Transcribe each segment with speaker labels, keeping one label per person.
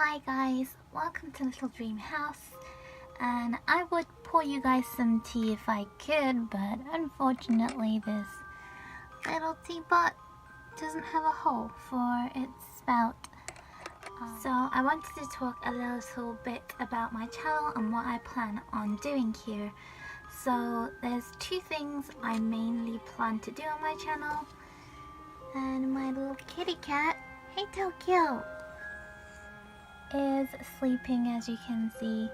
Speaker 1: Hi guys, welcome to Little Dream House, and I would pour you guys some tea if I could, but unfortunately this little teapot doesn't have a hole for its spout. So I wanted to talk a little bit about my channel and what I plan on doing here. So there's two things I mainly plan to do on my channel, and my little kitty cat, hey Tokyo, is sleeping, as you can see.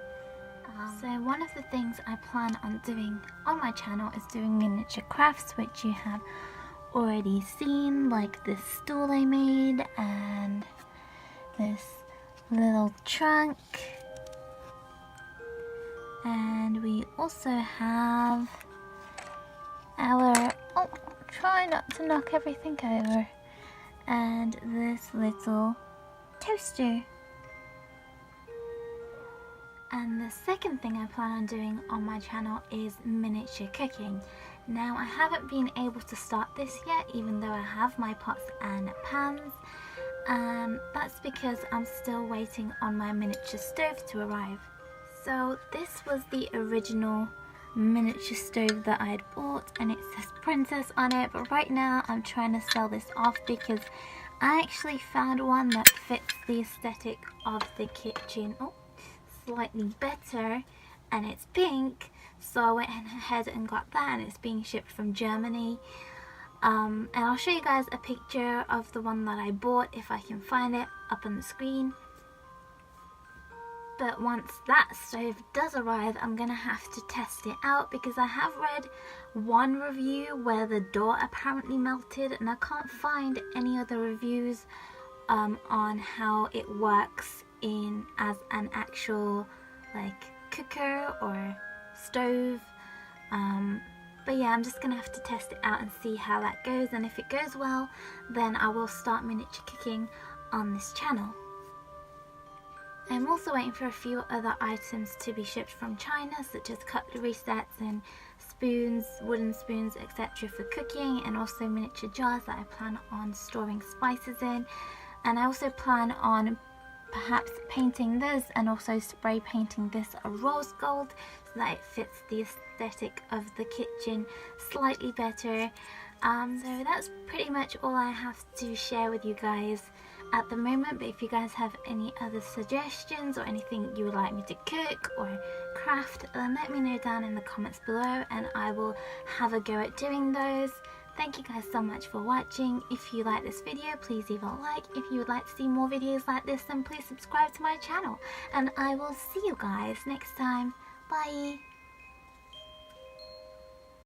Speaker 1: So one of the things I plan on doing on my channel is doing miniature crafts, which you have already seen, like this stool I made and this little trunk, and we also have our, try not to knock everything over, and this little toaster. And the second thing I plan on doing on my channel is miniature cooking. Now, I haven't been able to start this yet, even though I have my pots and pans. That's because I'm still waiting on my miniature stove to arrive. So this was the original miniature stove that I had bought, and it says Princess on it, but right now I'm trying to sell this off because I actually found one that fits the aesthetic of the kitchen slightly better, and it's pink, so I went ahead and got that, and it's being shipped from Germany. And I'll show you guys a picture of the one that I bought if I can find it up on the screen. But once that stove does arrive, I'm gonna have to test it out because I have read one review where the door apparently melted, and I can't find any other reviews on how it works as an actual cooker or stove. But yeah, I'm just gonna have to test it out and see how that goes, and if it goes well, then I will start miniature cooking on this channel. I'm also waiting for a few other items to be shipped from China, such as cutlery sets and spoons, wooden spoons, etc. for cooking, and also miniature jars that I plan on storing spices in. And I also plan on perhaps painting this and also spray painting this a rose gold so that it fits the aesthetic of the kitchen slightly better. So that's pretty much all I have to share with you guys at the moment, but if you guys have any other suggestions or anything you would like me to cook or craft, then let me know down in the comments below and I will have a go at doing those. Thank you guys so much for watching. If you like this video, please leave a like. If you would like to see more videos like this, then please subscribe to my channel. And I will see you guys next time. Bye!